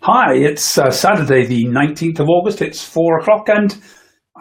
Hi, it's Saturday, the 19th of August. It's 4 o'clock, and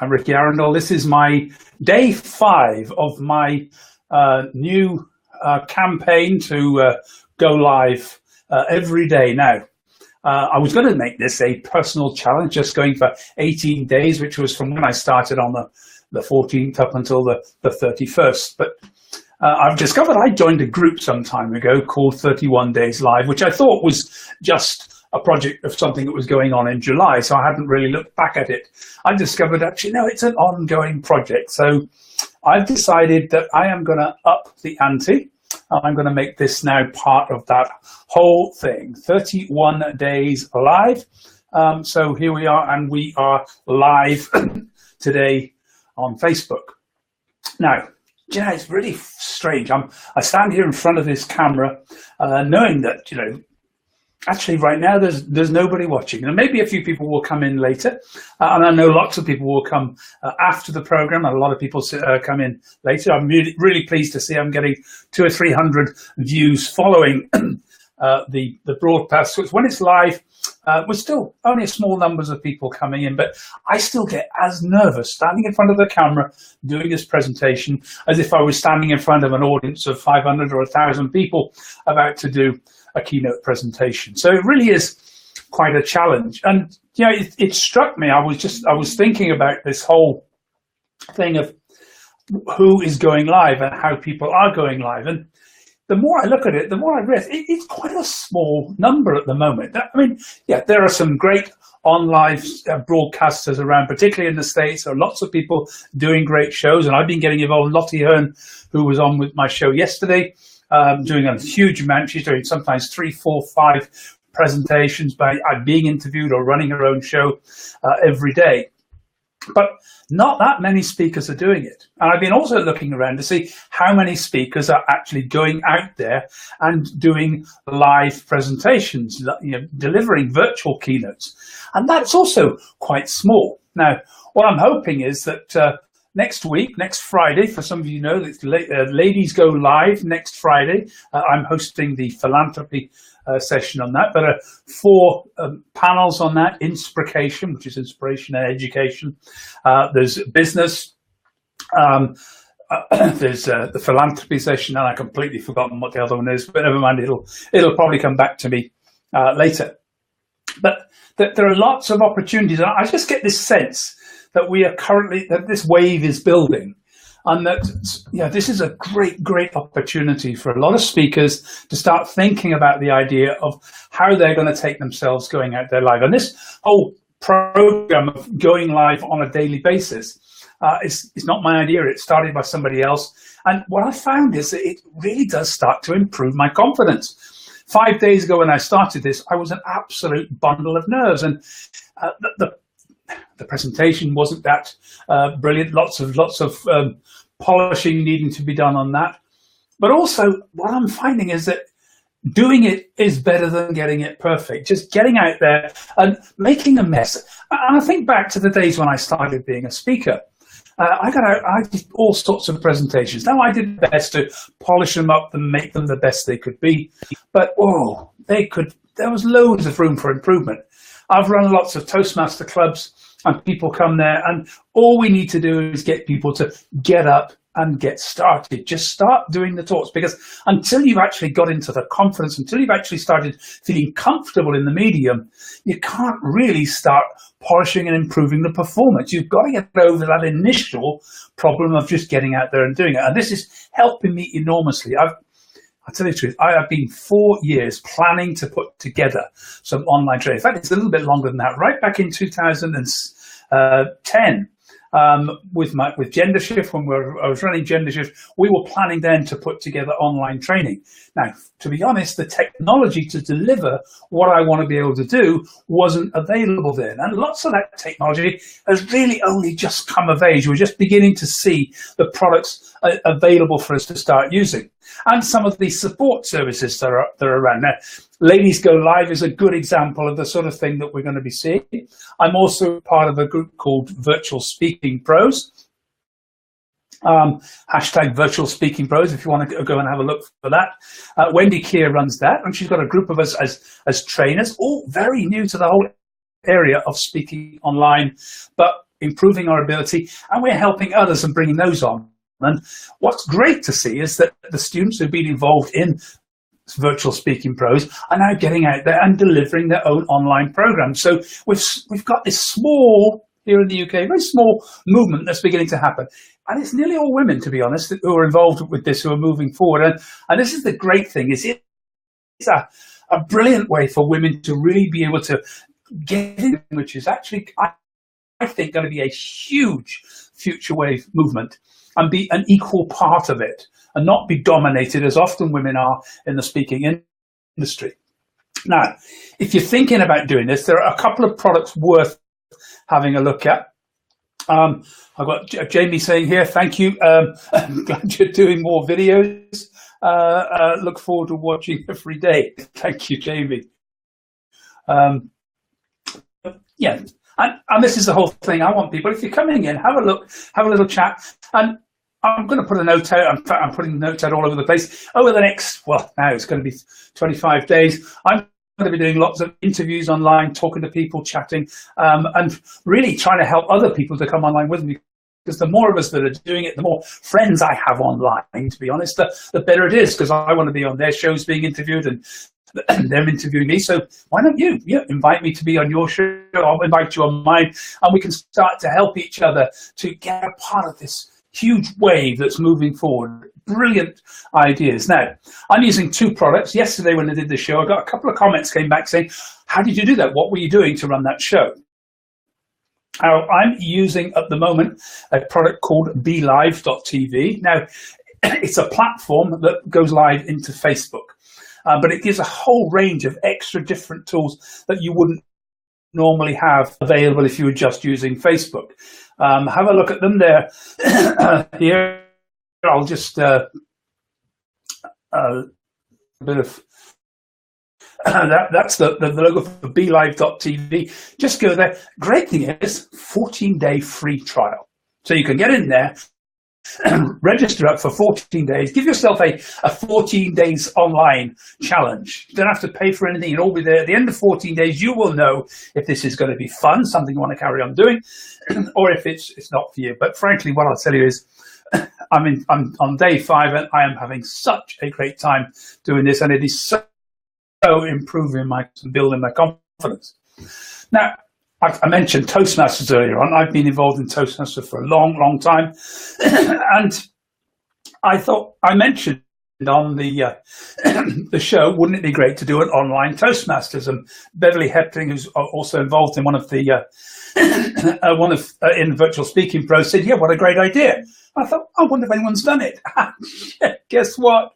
I'm Rikki Arundel. This is my day 5 of my new campaign to go live every day now. I was going to make this a personal challenge, just going for 18 days, which was from when I started on the 14th up until the 31st. But I've discovered I joined a group some time ago called 31 Days Live, which I thought was just a project of something that was going on in July, so I hadn't really looked back at it. I discovered actually, no, it's an ongoing project. So I've decided that I am going to up the ante. I'm going to make this now part of that whole thing, 31 Days Live. So here we are, and we are live today on Facebook. Now, it's really strange. I stand here in front of this camera, knowing that, actually, right now, there's nobody watching. And maybe a few people will come in later. And I know lots of people will come after the program. And a lot of people come in later. I'm really pleased to see I'm getting 200 or 300 views following the broadcast. So when it's live, we're still only small numbers of people coming in. But I still get as nervous standing in front of the camera doing this presentation as if I was standing in front of an audience of 500 or 1,000 people about to do a keynote presentation. So it really is quite a challenge. And it struck me. I was thinking about this whole thing of who is going live and how people are going live. And the more I look at it, the more I realize it's quite a small number at the moment. I mean, there are some great on-live broadcasters around, particularly in the States. There are lots of people doing great shows, and I've been getting involved. Lottie Hearn, who was on with my show yesterday, doing a huge amount. She's doing sometimes 3, 4, 5 presentations by being interviewed or running her own show every day. But not that many speakers are doing it. And I've been also looking around to see how many speakers are actually going out there and doing live presentations, delivering virtual keynotes. And that's also quite small. Now, what I'm hoping is that next week, next Friday, for some of you know, ladies go live next Friday. I'm hosting the philanthropy session on that, but 4 panels on that: inspiration, which is inspiration and education. There's business. There's the philanthropy session, and I've completely forgotten what the other one is. But never mind, it'll probably come back to me later. But there are lots of opportunities, and I just get this sense that that this wave is building, and that this is a great opportunity for a lot of speakers to start thinking about the idea of how they're going to take themselves going out there live. And this whole program of going live on a daily basis is not my idea. It started by somebody else, and what I found is that it really does start to improve my confidence. 5 days ago when I started this, I was an absolute bundle of nerves, and the presentation wasn't that brilliant. Lots of polishing needing to be done on that. But also, what I'm finding is that doing it is better than getting it perfect. Just getting out there and making a mess. And I think back to the days when I started being a speaker. I did all sorts of presentations. Now, I did the best to polish them up and make them the best they could be. But there was loads of room for improvement. I've run lots of Toastmaster clubs, and people come there, and all we need to do is get people to get up and get started. Just start doing the talks, because until you've actually got into the confidence, until you've actually started feeling comfortable in the medium, you can't really start polishing and improving the performance. You've got to get over that initial problem of just getting out there and doing it. And this is helping me enormously. I'll tell you the truth, I have been 4 years planning to put together some online training. In fact, it's a little bit longer than that. Right back in 2010, with Gender Shift, when I was running Gender Shift, we were planning then to put together online training. Now, to be honest, the technology to deliver what I want to be able to do wasn't available then. And lots of that technology has really only just come of age. We're just beginning to see the products available for us to start using. And some of the support services that are around. Now, Ladies Go Live is a good example of the sort of thing that we're going to be seeing. I'm also part of a group called Virtual Speaking Pros. hashtag virtual speaking pros if you want to go and have a look for that. Wendy Keir runs that, and she's got a group of us as trainers, all very new to the whole area of speaking online, but improving our ability, and we're helping others and bringing those on. And what's great to see is that the students who've been involved in virtual speaking pros are now getting out there and delivering their own online programs. So we've got this small, here in the UK, very small movement that's beginning to happen. And it's nearly all women, to be honest, who are involved with this, who are moving forward. And this is the great thing, is it's a brilliant way for women to really be able to get in, which is actually, I think, going to be a huge future wave movement and be an equal part of it and not be dominated as often women are in the speaking industry. Now, if you're thinking about doing this, there are a couple of products worth having a look at. I've got Jamie saying here, thank you. I'm glad you're doing more videos. Look forward to watching every day. Thank you, Jamie. Yeah, and this is the whole thing. I want people, if you're coming in, have a look, have a little chat. And I'm going to put a note out. In fact, I'm putting notes out all over the place. Over the next, well, now it's going to be 25 days. I'm going to be doing lots of interviews online, talking to people, chatting, and really trying to help other people to come online with me. Because the more of us that are doing it, the more friends I have online, to be honest, the better it is, because I want to be on their shows being interviewed and them interviewing me. So why don't you invite me to be on your show? I'll invite you on mine, and we can start to help each other to get a part of this huge wave that's moving forward. Brilliant ideas. Now, I'm using two products. Yesterday when I did the show, I got a couple of comments came back saying, how did you do that? What were you doing to run that show? Now, I'm using at the moment a product called BeLive.tv. Now, it's a platform that goes live into Facebook, but it gives a whole range of extra different tools that you wouldn't normally have available if you were just using Facebook. Have a look at them there. Here, I'll just a bit of that's the logo for BeLive.tv. Just go there. Great thing is 14-day free trial, so you can get in there, register up for 14 days. Give yourself a 14 days online challenge. You don't have to pay for anything. It'll all be there. At the end of 14 days, you will know if this is going to be fun, something you want to carry on doing, or if it's not for you. But frankly, what I'll tell you is, I'm on day 5, and I am having such a great time doing this, and it is so improving building my confidence. Now, I mentioned Toastmasters earlier on. I've been involved in Toastmasters for a long, long time. And I thought, I mentioned on the show, wouldn't it be great to do an online Toastmasters? And Beverly Hepting, who's also involved in one of the, in Virtual Speaking Pro, said, yeah, what a great idea. I thought, I wonder if anyone's done it. Guess what?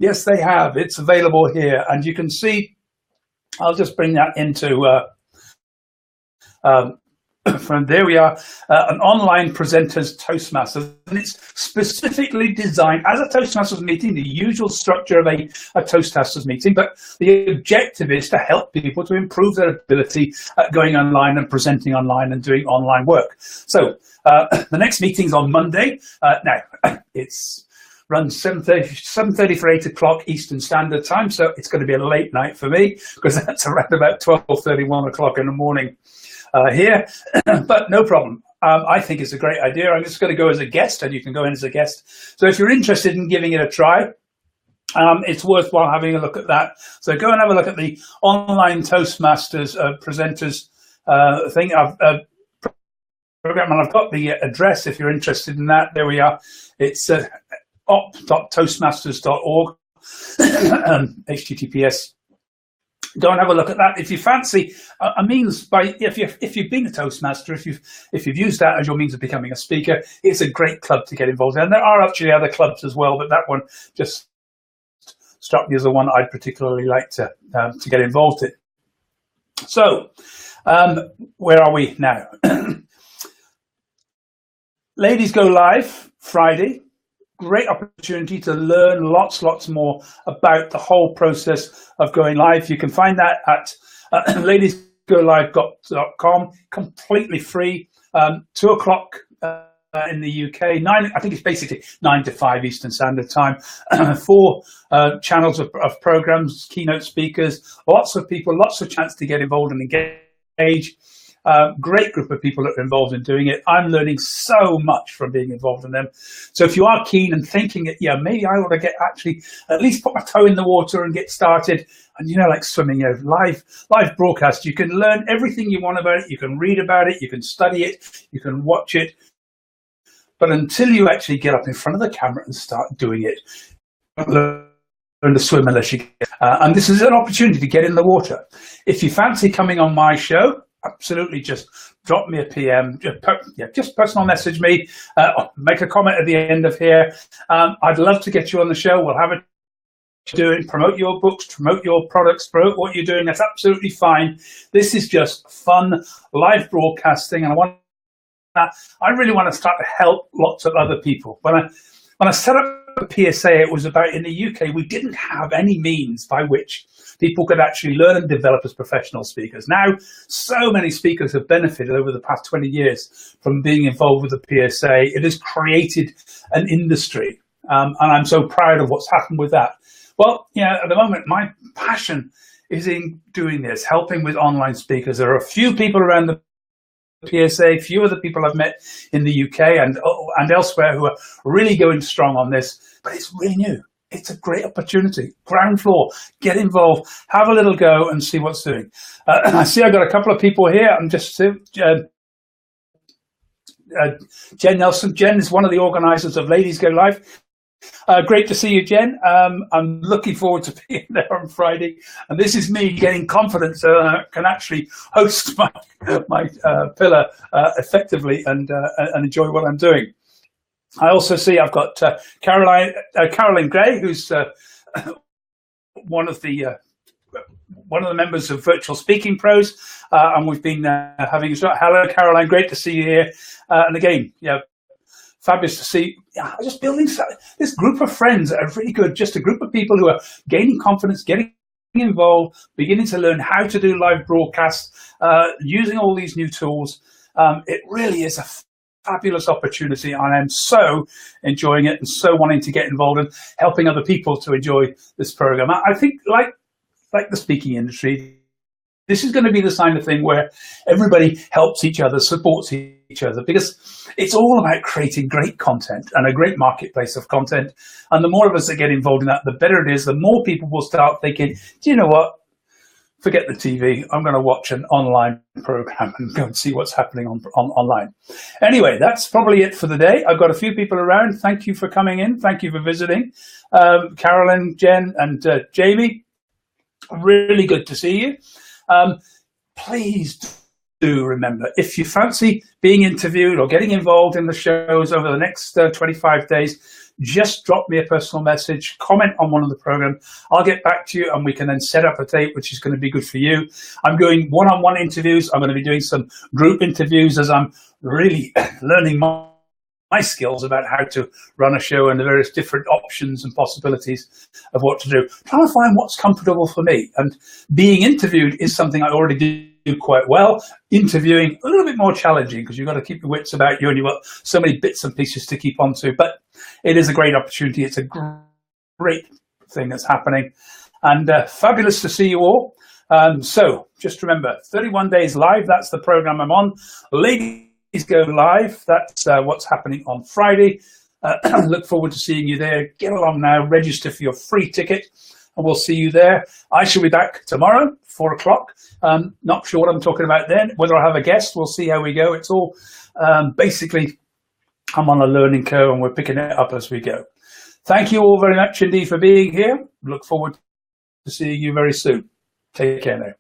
Yes, they have. It's available here. And you can see, I'll just bring that into, from there we are, an online presenters Toastmasters, and it's specifically designed as a Toastmasters meeting, the usual structure of a Toastmasters meeting, but the objective is to help people to improve their ability at going online and presenting online and doing online work. So the next meeting's on Monday. Now, it's runs 7:30 for 8 o'clock Eastern Standard Time, so it's going to be a late night for me, because that's around about 12:30, 1 o'clock in the morning here, but no problem. I think it's a great idea. I'm just going to go as a guest, and you can go in as a guest. So if you're interested in giving it a try, it's worthwhile having a look at that. So go and have a look at the online Toastmasters presenters thing. Program, and I've got the address if you're interested in that. There we are. It's op.toastmasters.org, HTTPS. Go and have a look at that if you fancy a means by if you've been a Toastmaster, if you've used that as your means of becoming a speaker. It's a great club to get involved in. And there are actually other clubs as well, but that one just struck me as the one I'd particularly like to get involved in. So where are we now? Ladies Go Live Friday. Great opportunity to learn lots more about the whole process of going live. You can find that at ladiesgolive.com, completely free. 2 o'clock in the UK. I think it's basically 9 to 5 Eastern Standard Time. 4 channels of programs, keynote speakers, lots of people, lots of chance to get involved and engage. Great group of people that are involved in doing it. I'm learning so much from being involved in them. So if you are keen and thinking that, yeah, maybe I ought to get actually at least put my toe in the water and get started, and like swimming, live broadcast, you can learn everything you want about it. You can read about it, you can study it, you can watch it. But until you actually get up in front of the camera and start doing it, learn to swim unless you get. And this is an opportunity to get in the water. If you fancy coming on my show, absolutely, just drop me a PM, just personal message me, make a comment at the end of here. I'd love to get you on the show. We'll have it doing, promote your books, promote your products, promote what you're doing. That's absolutely fine. This is just fun live broadcasting, and I really want to start to help lots of other people. When I set up a PSA, it was about, in the UK, we didn't have any means by which people could actually learn and develop as professional speakers. Now, so many speakers have benefited over the past 20 years from being involved with the PSA. It has created an industry, and I'm so proud of what's happened with that. Well, at the moment, my passion is in doing this, helping with online speakers. There are a few people around the PSA, few of the people I've met in the UK and elsewhere who are really going strong on this, but it's really new. It's a great opportunity. Ground floor, get involved, have a little go and see what's doing. I see I've got a couple of people here. I'm just Jen Nelson. Jen is one of the organizers of Ladies Go Live. Great to see you, Jen. I'm looking forward to being there on Friday. And this is me getting confidence so I can actually host my pillar effectively and enjoy what I'm doing. I also see I've got Caroline Gray, who's one of the members of Virtual Speaking Pros, and we've been having a shot. Hello, Caroline. Great to see you here. And again, fabulous to see. Just building this group of friends that are really good. Just a group of people who are gaining confidence, getting involved, beginning to learn how to do live broadcasts, using all these new tools. It really is a fabulous opportunity, and I'm so enjoying it and so wanting to get involved and helping other people to enjoy this program. I think, like the speaking industry, this is going to be the kind of thing where everybody helps each other, supports each other, because it's all about creating great content and a great marketplace of content. And the more of us that get involved in that, the better it is. The more people will start thinking, do you know what? Forget the TV. I'm going to watch an online program and go and see what's happening online. Anyway, that's probably it for the day. I've got a few people around. Thank you for coming in. Thank you for visiting. Carolyn, Jen, and Jamie, really good to see you. Please do remember, if you fancy being interviewed or getting involved in the shows over the next 25 days, just drop me a personal message, comment on one of the programs. I'll get back to you and we can then set up a date, which is going to be good for you. I'm doing one-on-one interviews. I'm going to be doing some group interviews as I'm really learning my skills about how to run a show and the various different options and possibilities of what to do. Trying to find what's comfortable for me. And being interviewed is something I already do quite well. Interviewing, a little bit more challenging because you've got to keep your wits about you and you've got so many bits and pieces to keep on to. But it is a great opportunity. It's a great thing that's happening. And fabulous to see you all. So just remember, 31 days live, that's the program I'm on. Ladies Go Live, that's what's happening on Friday. Look forward to seeing you there. Get along now, register for your free ticket, and we'll see you there. I shall be back tomorrow, 4 o'clock. Not sure what I'm talking about then. Whether I have a guest, we'll see how we go. It's all basically, I'm on a learning curve and we're picking it up as we go. Thank you all very much indeed for being here. Look forward to seeing you very soon. Take care now.